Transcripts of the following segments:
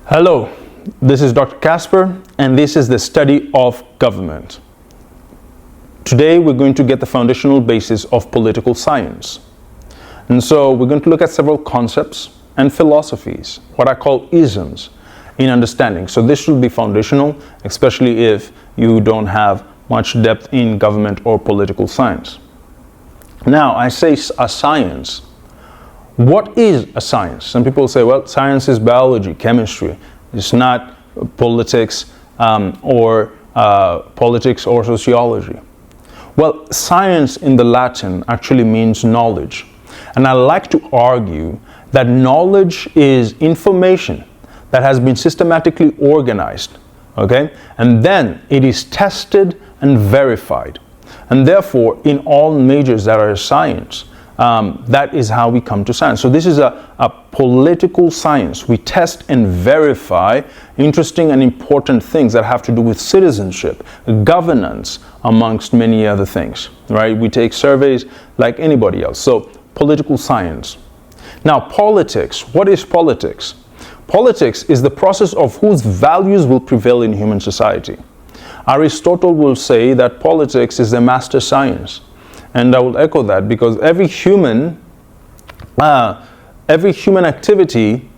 Hello, this is Dr. Casper, and this is the study of government. Today we're going to get the foundational basis of political science. And so we're going to look at several concepts and philosophies, what I call isms, in understanding. So this should be foundational, especially if you don't have much depth in government or political science. Now, I say a science. What is a science? Some people say, well, science is biology, chemistry. It's not politics or sociology. Well, science in the Latin actually means knowledge. And I like to argue that knowledge is information that has been systematically organized, okay? And then it is tested and verified. And therefore, in all majors that are science, that is how we come to science. So this is a political science. We test and verify interesting and important things that have to do with citizenship, governance, amongst many other things, right? We take surveys like anybody else. So political science. Now, politics. What is politics? Politics is the process of whose values will prevail in human society. Aristotle will say that politics is the master science. And I will echo that because every human activity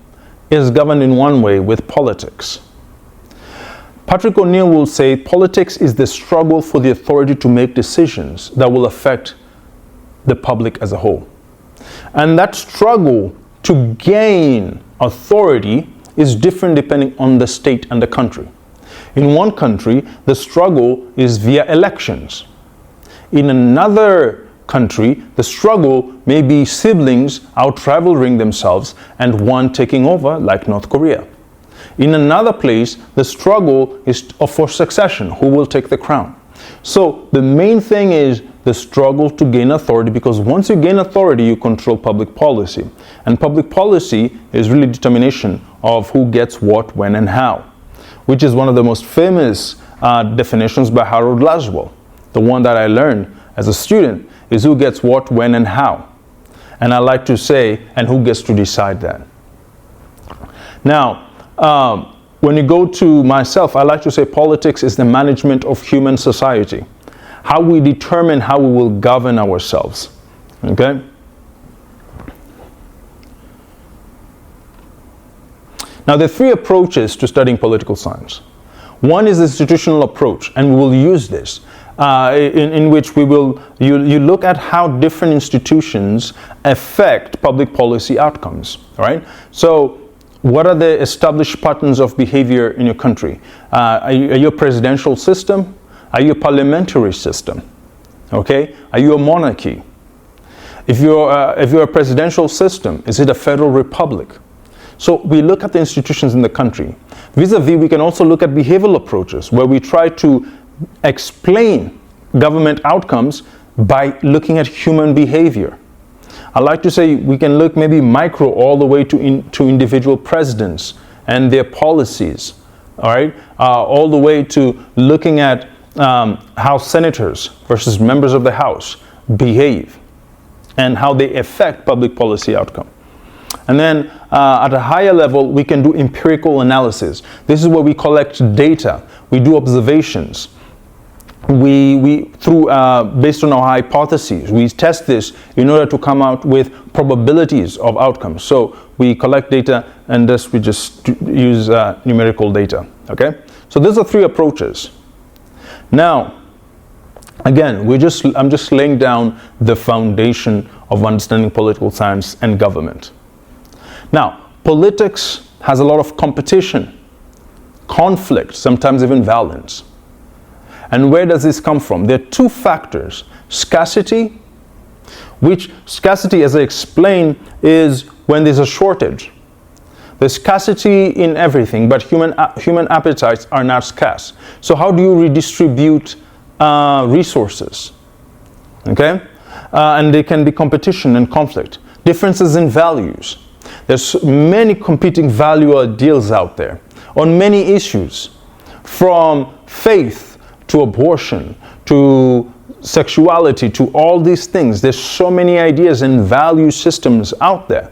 is governed in one way, with politics. Patrick O'Neill will say politics is the struggle for the authority to make decisions that will affect the public as a whole. And that struggle to gain authority is different depending on the state and the country. In one country, the struggle is via elections. In another country, the struggle may be siblings out-rivaling themselves and one taking over, like North Korea. In another place, the struggle is for succession, who will take the crown. So the main thing is the struggle to gain authority, because once you gain authority, you control public policy. And public policy is really determination of who gets what, when, and how, which is one of the most famous definitions by Harold Laswell. The one that I learned as a student is who gets what, when, and how. And I like to say, and who gets to decide that. Now, when you go to myself, I like to say politics is the management of human society. How we determine how we will govern ourselves. Okay? Now, there are three approaches to studying political science. One is the institutional approach, and we will use this, in which you look at how different institutions affect public policy outcomes, right? So what are the established patterns of behavior in your country? Are you a presidential system? Are you a parliamentary system? Okay? Are you a monarchy? If you're a presidential system, is it a federal republic? So we look at the institutions in the country. Vis-a-vis, we can also look at behavioral approaches where we try to explain government outcomes by looking at human behavior. I like to say we can look maybe micro all the way to individual presidents and their policies, all right? All the way to looking at how senators versus members of the House behave and how they affect public policy outcome. And then at a higher level, we can do empirical analysis. This is where we collect data. We do observations. Based on our hypotheses, we test this in order to come out with probabilities of outcomes. So we collect data, and this we just use numerical data. Okay? So those are three approaches. Now, again, I'm just laying down the foundation of understanding political science and government. Now, politics has a lot of competition, conflict, sometimes even violence. And where does this come from? There are two factors. Scarcity, which scarcity, as I explained, is when there's a shortage. There's scarcity in everything, but human appetites are not scarce. So how do you redistribute resources? Okay? And there can be competition and conflict. Differences in values. There's many competing value ideals out there on many issues, from faith to abortion to sexuality to all these things. There's so many ideas and value systems out there.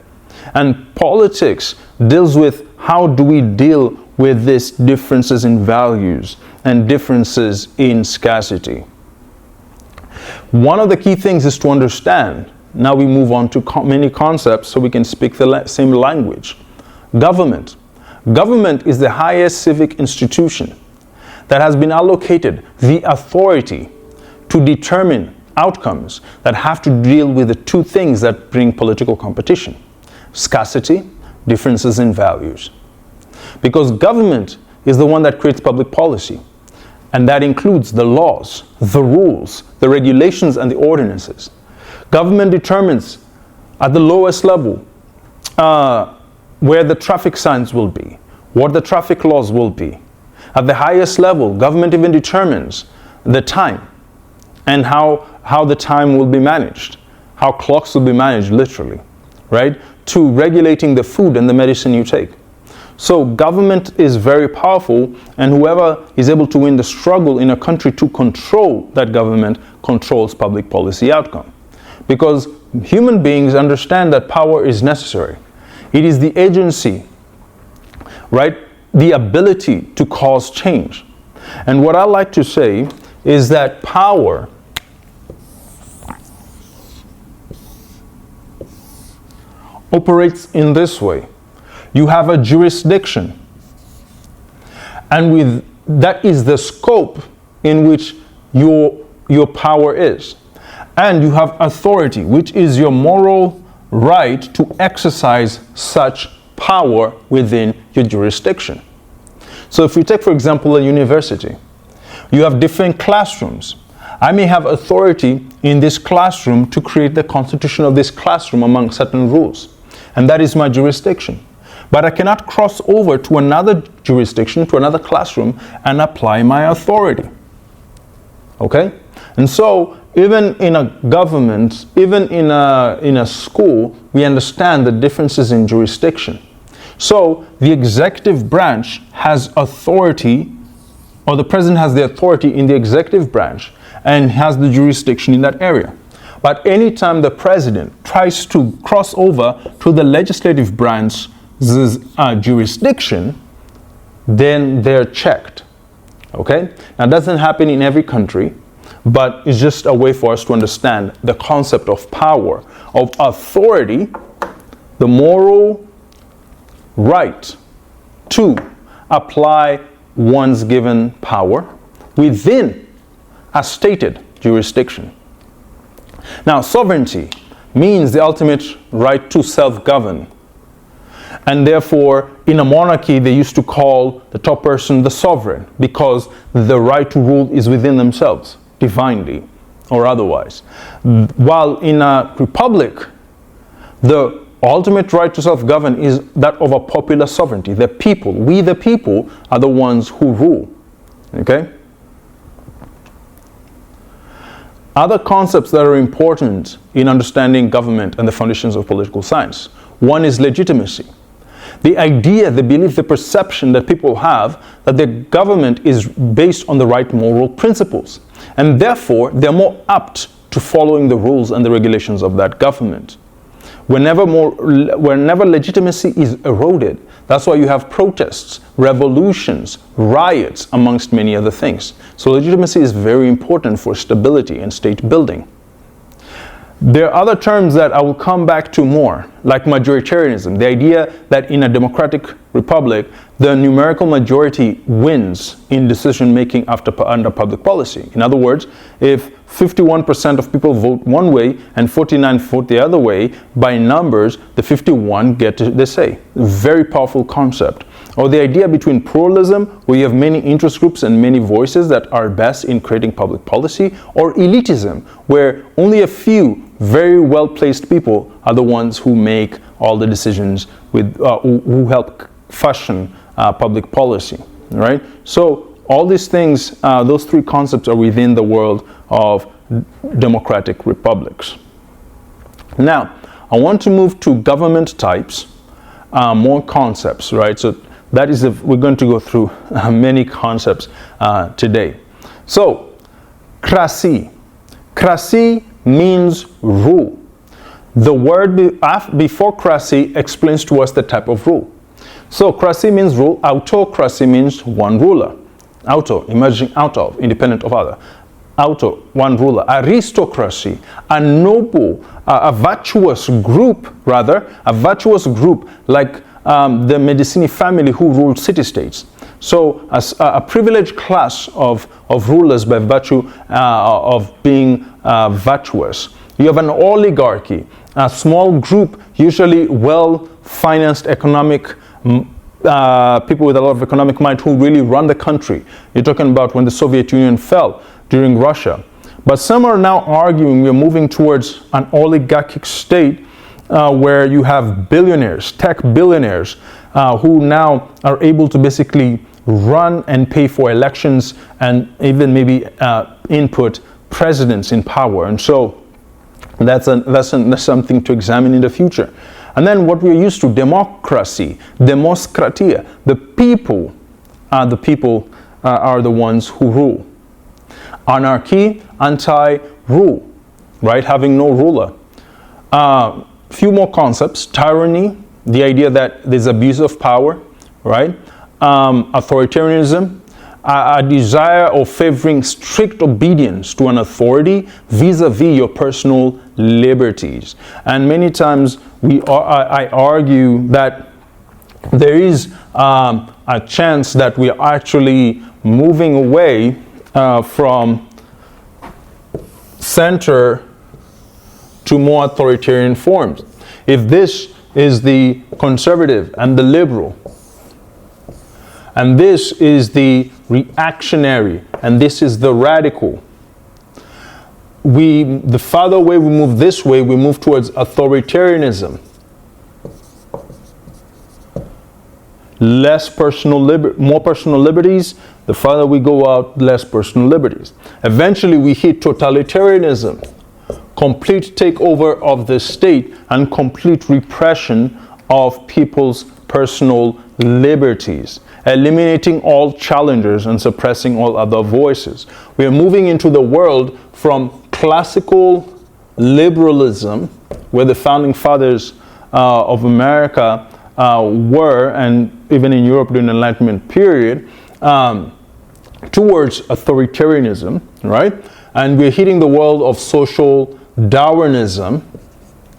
And politics deals with how do we deal with these differences in values and differences in scarcity? One of the key things is to understand. Now we move on to many concepts so we can speak the same language. Government. Government is the highest civic institution that has been allocated the authority to determine outcomes that have to deal with the two things that bring political competition: scarcity, differences in values. Because government is the one that creates public policy, and that includes the laws, the rules, the regulations, and the ordinances. Government determines at the lowest level where the traffic signs will be, what the traffic laws will be. At the highest level, government even determines the time and how the time will be managed, how clocks will be managed literally, right? To regulating the food and the medicine you take. So government is very powerful, and whoever is able to win the struggle in a country to control that government controls public policy outcome. Because human beings understand that power is necessary. It is the agency, right? The ability to cause change. And what I like to say is that power operates in this way. You have a jurisdiction, and that is the scope in which your power is. And you have authority, which is your moral right to exercise such power within your jurisdiction. So if you take, for example, a university, you have different classrooms. I may have authority in this classroom to create the constitution of this classroom among certain rules, and that is my jurisdiction. But I cannot cross over to another jurisdiction, to another classroom, and apply my authority. Okay? And so, even in a government, even in a school, we understand the differences in jurisdiction. So, the executive branch has authority, or the president has the authority in the executive branch and has the jurisdiction in that area. But anytime the president tries to cross over to the legislative branch's jurisdiction, then they're checked. Okay? Now, it doesn't happen in every country, but it's just a way for us to understand the concept of power, of authority, the moral right to apply one's given power within a stated jurisdiction. Now, sovereignty means the ultimate right to self-govern. And therefore, in a monarchy, they used to call the top person the sovereign, because the right to rule is within themselves, divinely or otherwise. While in a republic, the ultimate right to self-govern is that of a popular sovereignty. The people, we the people, are the ones who rule. Okay? Other concepts that are important in understanding government and the foundations of political science. One is legitimacy. The idea, the belief, the perception that people have that their government is based on the right moral principles, and therefore they're more apt to following the rules and the regulations of that government. Whenever legitimacy is eroded, that's why you have protests, revolutions, riots, amongst many other things. So legitimacy is very important for stability and state building. There are other terms that I will come back to more, like majoritarianism, the idea that in a democratic republic, the numerical majority wins in decision-making under public policy. In other words, if 51% of people vote one way and 49 vote the other way, by numbers, the 51 get the say. Very powerful concept. Or the idea between pluralism, where you have many interest groups and many voices that are best in creating public policy, or elitism, where only a few very well-placed people are the ones who make all the decisions who help fashion public policy, right? So all these things, those three concepts are within the world of democratic republics. Now, I want to move to government types, more concepts, right? So that is, we're going to go through many concepts today. So, krasi. Krasi means rule. The word before krasi explains to us the type of rule. So cracy means rule, autocracy means one ruler. Auto, emerging out of, independent of other. Auto, one ruler. Aristocracy, a noble, a virtuous group, like the Medici family who ruled city-states. So a privileged class of rulers by virtue of being virtuous. You have an oligarchy, a small group, usually well-financed economic people with a lot of economic might who really run the country. You're talking about when the Soviet Union fell during Russia. But some are now arguing we're moving towards an oligarchic state where you have billionaires, tech billionaires, who now are able to basically run and pay for elections and even maybe input presidents in power. And so that's something to examine in the future. And then what we're used to, democracy, demoskratia. The people are the ones who rule. Anarchy, anti-rule, right? Having no ruler. Few more concepts. Tyranny, the idea that there's abuse of power, right? Authoritarianism, a desire of favoring strict obedience to an authority vis-a-vis your personal liberties. And many times I argue that there is a chance that we are actually moving away from center to more authoritarian forms. If this is the conservative and the liberal, and this is the reactionary, and this is the radical, the farther away we move this way, we move towards authoritarianism. More personal liberties. The farther we go out, less personal liberties. Eventually we hit totalitarianism, complete takeover of the state and complete repression of people's personal liberties, eliminating all challengers and suppressing all other voices. We are moving into the world from classical liberalism, where the founding fathers of America were, and even in Europe during the Enlightenment period, towards authoritarianism, right? And we're hitting the world of social Darwinism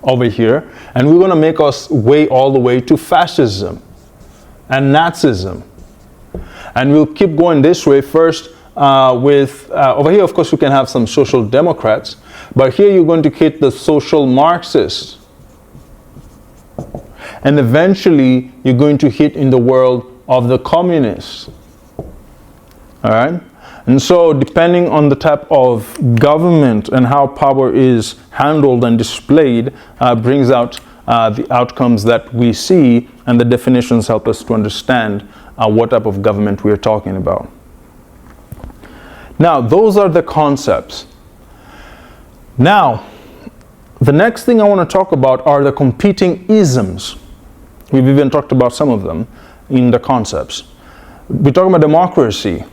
over here, and we're going to make us way all the way to fascism and Nazism. And we'll keep going this way first with, over here of course we can have some social democrats, but here you're going to hit the social Marxists. And eventually you're going to hit in the world of the communists. All right? And so depending on the type of government and how power is handled and displayed brings out the outcomes that we see, and the definitions help us to understand what type of government we are talking about. Now, those are the concepts. Now, the next thing I want to talk about are the competing isms. We've even talked about some of them in the concepts. We're talking about democracy,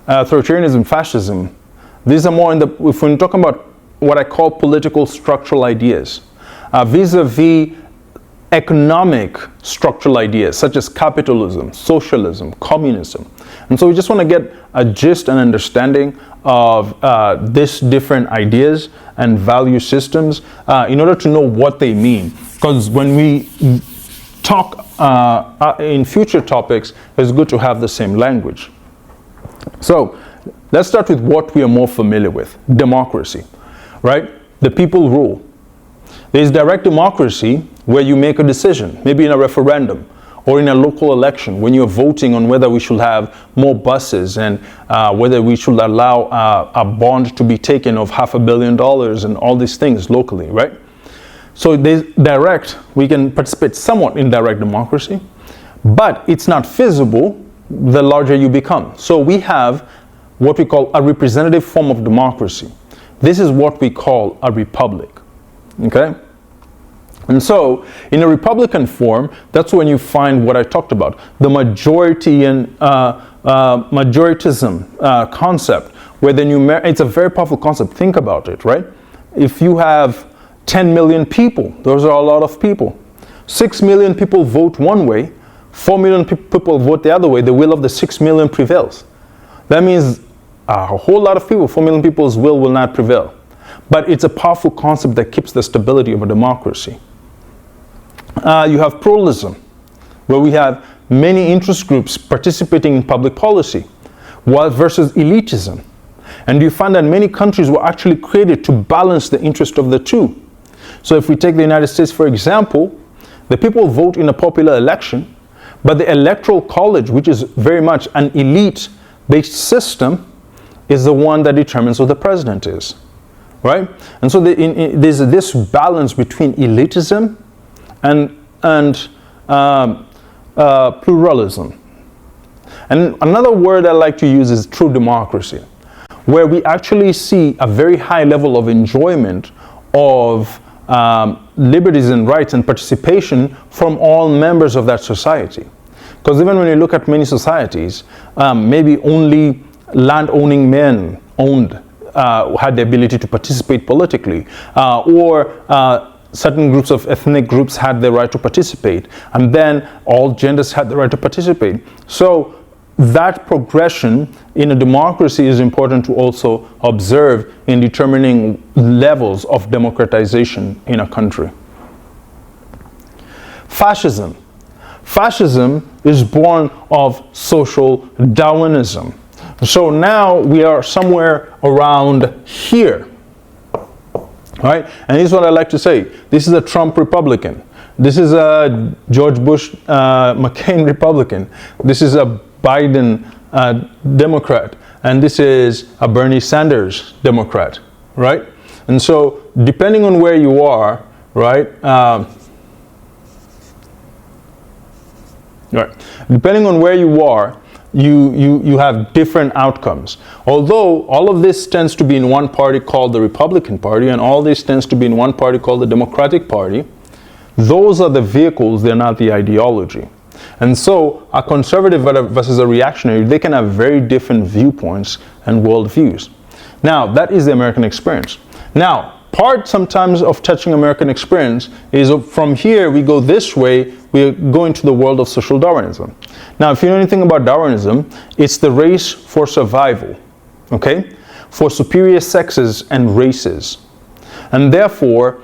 authoritarianism, fascism. These are more if we're talking about what I call political structural ideas, vis-a-vis economic structural ideas such as capitalism, socialism, communism. And so we just want to get a gist and understanding of these different ideas and value systems in order to know what they mean. Because when we talk in future topics, it's good to have the same language. So let's start with what we are more familiar with, democracy, right? The people rule. There's direct democracy where you make a decision, maybe in a referendum or in a local election when you're voting on whether we should have more buses and whether we should allow a bond to be taken of $500 million and all these things locally, right? So there's direct, we can participate somewhat in direct democracy, but it's not feasible the larger you become. So we have what we call a representative form of democracy. This is what we call a republic, okay? And so in a republican form, that's when you find what I talked about, the majority and majoritism concept, where it's a very powerful concept. Think about it, right? If you have 10 million people, those are a lot of people. 6 million people vote one way, 4 million people vote the other way, the will of the 6 million prevails. That means a whole lot of people, 4 million people's will not prevail. But it's a powerful concept that keeps the stability of a democracy. You have pluralism, where we have many interest groups participating in public policy, while versus elitism. And you find that many countries were actually created to balance the interest of the two. So if we take the United States, for example, the people vote in a popular election, but the electoral college, which is very much an elite-based system, is the one that determines who the president is, right? And so there's this balance between elitism and pluralism. And another word I like to use is true democracy, where we actually see a very high level of enjoyment of liberties and rights and participation from all members of that society. Because even when you look at many societies, maybe only land-owning men had the ability to participate politically, or certain groups of ethnic groups had the right to participate, and then all genders had the right to participate. So that progression in a democracy is important to also observe in determining levels of democratization in a country. Fascism. Fascism is born of social Darwinism. So now we are somewhere around here. Right? And here's what I like to say. This is a Trump Republican. This is a George Bush McCain Republican. This is a Biden Democrat. And this is a Bernie Sanders Democrat. Right? And so depending on where you are, right? Depending on where you are, you have different outcomes. Although all of this tends to be in one party called the Republican Party, and all this tends to be in one party called the Democratic Party, those are the vehicles, they're not the ideology. And so a conservative versus a reactionary, they can have very different viewpoints and worldviews. Now, that is the American experience. Now, part sometimes of touching American experience is from here we go this way, we go into the world of social Darwinism. Now, if you know anything about Darwinism, it's the race for survival, okay? For superior sexes and races. And therefore,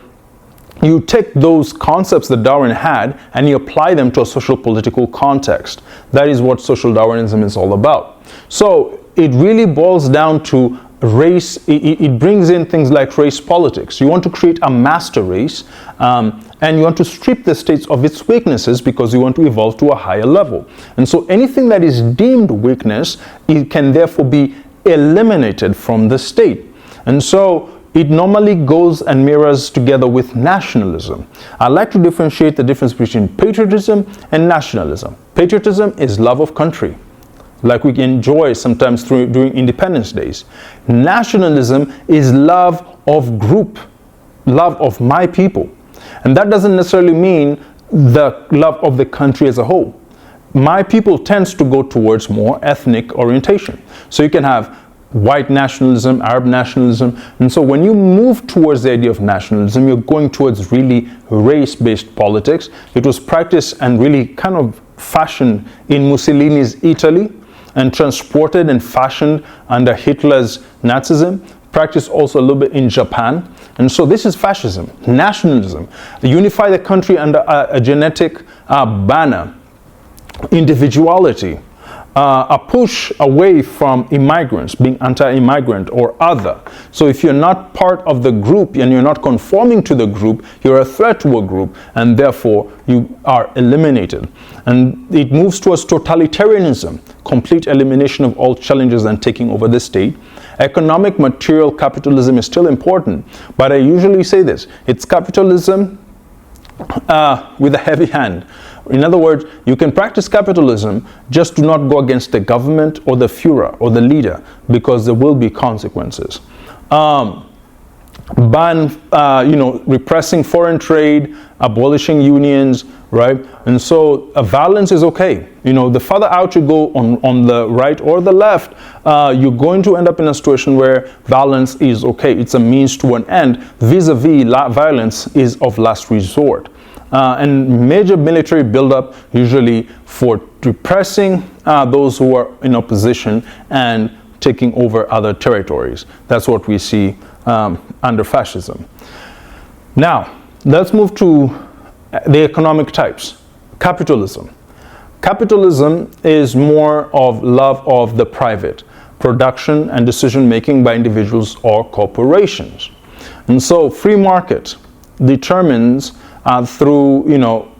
you take those concepts that Darwin had and you apply them to a social political context. That is what social Darwinism is all about. So it really boils down to race. It brings in things like race politics. You want to create a master race, and you want to strip the states of its weaknesses because you want to evolve to a higher level. And so anything that is deemed weakness, it can therefore be eliminated from the state. And so it normally goes and mirrors together with nationalism. I like to differentiate the difference between patriotism and nationalism. Patriotism is love of country, like we enjoy sometimes during Independence Days. Nationalism is love of group, love of my people. And that doesn't necessarily mean the love of the country as a whole. My people tends to go towards more ethnic orientation. So you can have white nationalism, Arab nationalism. And so when you move towards the idea of nationalism, you're going towards really race-based politics. It was practiced and really kind of fashioned in Mussolini's Italy and transported and fashioned under Hitler's Nazism, practiced also a little bit in Japan. And so this is fascism, nationalism. Unify the country under a genetic banner, individuality, a push away from immigrants, being anti-immigrant or other. So if you're not part of the group and you're not conforming to the group, you're a threat to a group, and therefore you are eliminated. And it moves towards totalitarianism, complete elimination of all challenges and taking over the state. Economic material capitalism is still important, but I usually say this: it's capitalism with a heavy hand. In other words, you can practice capitalism, just do not go against the government or the Führer or the leader, because there will be consequences. Repressing foreign trade, abolishing unions, right? And so violence is okay. The farther out you go on the right or the left, you're going to end up in a situation where violence is okay. It's a means to an end. Vis-a-vis, violence is of last resort. and major military buildup, usually for repressing those who are in opposition and taking over other territories. That's what we see under fascism. Now, let's move to the economic types. Capitalism. Capitalism is more of love of the private, production and decision making by individuals or corporations. And so free market determines through,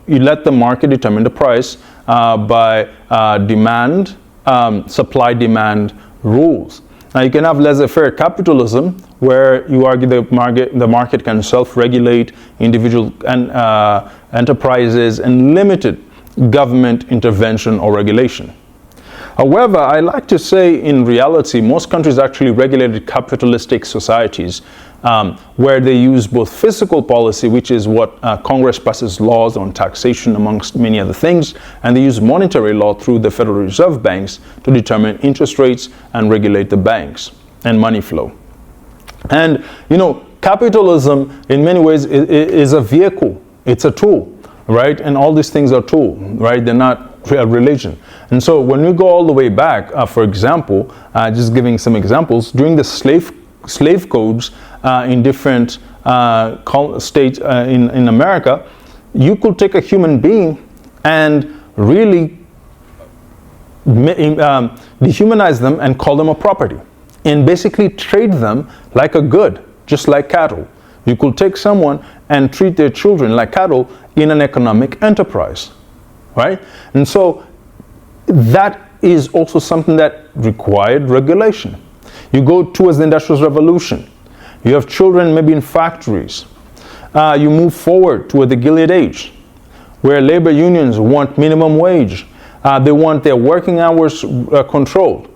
you let the market determine the price by demand, supply-demand rules. Now you can have laissez-faire capitalism, where you argue the market can self-regulate individual enterprises and limited government intervention or regulation. However, I like to say in reality, most countries actually regulated capitalistic societies where they use both fiscal policy, which is what Congress passes laws on taxation amongst many other things, and they use monetary law through the Federal Reserve banks to determine interest rates and regulate the banks and money flow. And capitalism in many ways is a vehicle, it's a tool, right? And all these things are tools, right? They're not a religion. And so when we go all the way back, for example, just giving some examples, during the slave codes in different states in America, you could take a human being and really dehumanize them and call them a property, and basically trade them like a good, just like cattle. You could take someone and treat their children like cattle in an economic enterprise, right? And so that is also something that required regulation. You go towards the Industrial Revolution. You have children maybe in factories. You move forward toward the Gilded Age, where labor unions want minimum wage. They want their working hours controlled.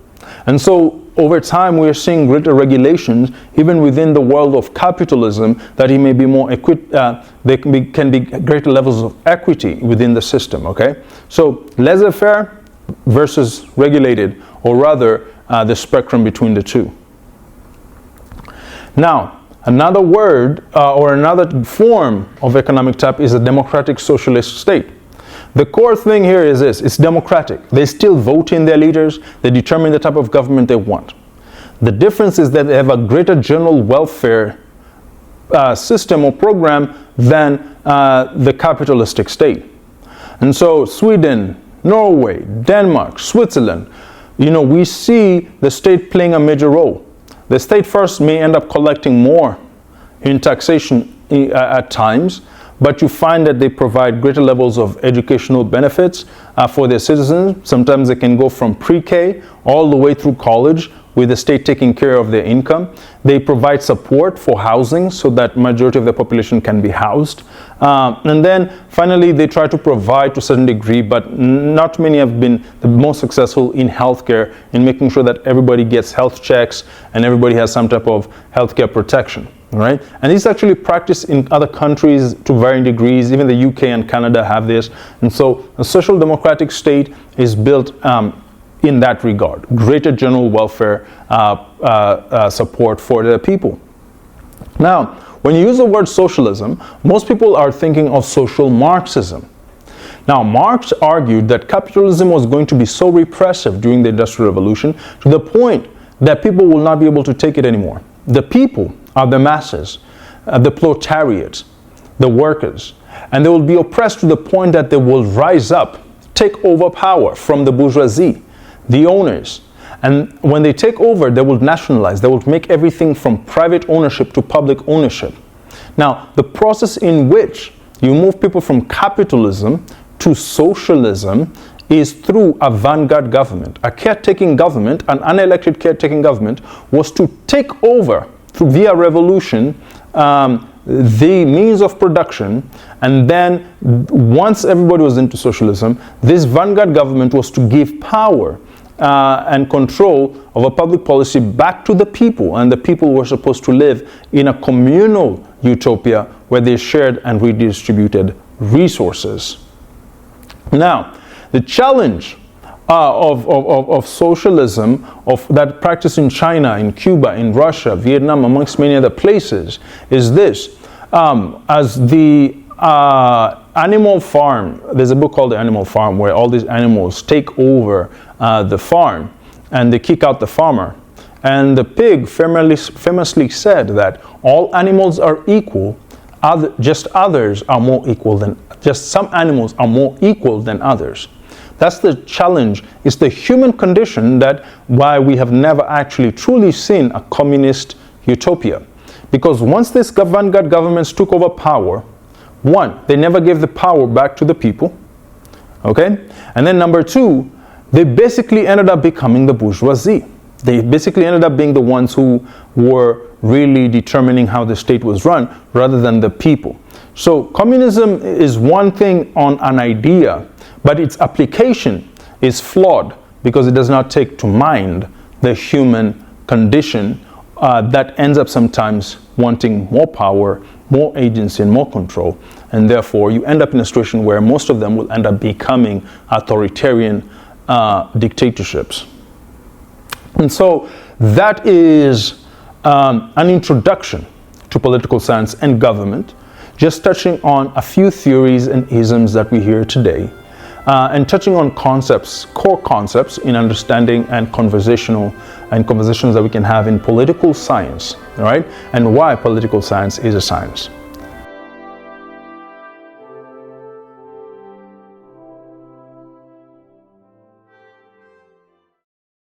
And so over time, we are seeing greater regulations, even within the world of capitalism, that it may be more there can be greater levels of equity within the system. Okay, so laissez-faire versus regulated, or rather, the spectrum between the two. Now, another word or another form of economic type is a democratic socialist state. The core thing here is this: it's democratic. They still vote in their leaders. They determine the type of government they want. The difference is that they have a greater general welfare system or program than the capitalistic state. And so Sweden, Norway, Denmark, Switzerland, we see the state playing a major role. The state first may end up collecting more in taxation at times, but you find that they provide greater levels of educational benefits for their citizens. Sometimes they can go from pre-K all the way through college, with the state taking care of their income. They provide support for housing so that majority of the population can be housed. And then finally, they try to provide to a certain degree, but not many have been the most successful in healthcare, in making sure that everybody gets health checks and everybody has some type of healthcare protection. Right? And this is actually practiced in other countries to varying degrees. Even the UK and Canada have this. And so a social democratic state is built in that regard. Greater general welfare support for the people. Now, when you use the word socialism, most people are thinking of social Marxism. Now, Marx argued that capitalism was going to be so repressive during the Industrial Revolution to the point that people will not be able to take it anymore. The people are the masses, the proletariat, the workers, and they will be oppressed to the point that they will rise up, take over power from the bourgeoisie, the owners. And when they take over, they will nationalize. They will make everything from private ownership to public ownership. Now, the process in which you move people from capitalism to socialism is through a vanguard government. A caretaking government, an unelected caretaking government, was to take over via revolution the means of production, and then once everybody was into socialism, this vanguard government was to give power and control of a public policy back to the people, and the people were supposed to live in a communal utopia where they shared and redistributed resources. Now, the challenge of socialism, of that practice in China, in Cuba, in Russia, Vietnam, amongst many other places, is this. As the Animal Farm, there's a book called The Animal Farm where all these animals take over the farm and they kick out the farmer. And the pig famously said that all animals are equal, just some animals are more equal than others. That's the challenge. It's the human condition that why we have never actually truly seen a communist utopia. Because once these vanguard governments took over power, one, they never gave the power back to the people, okay? And then number two, they basically ended up becoming the bourgeoisie. They basically ended up being the ones who were really determining how the state was run rather than the people. So communism is one thing on an idea, but its application is flawed because it does not take to mind the human condition that ends up sometimes wanting more power, more agency, and more control. And therefore, you end up in a situation where most of them will end up becoming authoritarian dictatorships. And so that is an introduction to political science and government, just touching on a few theories and isms that we hear today, and touching on concepts, core concepts in understanding and conversations that we can have in political science, all right? And why political science is a science.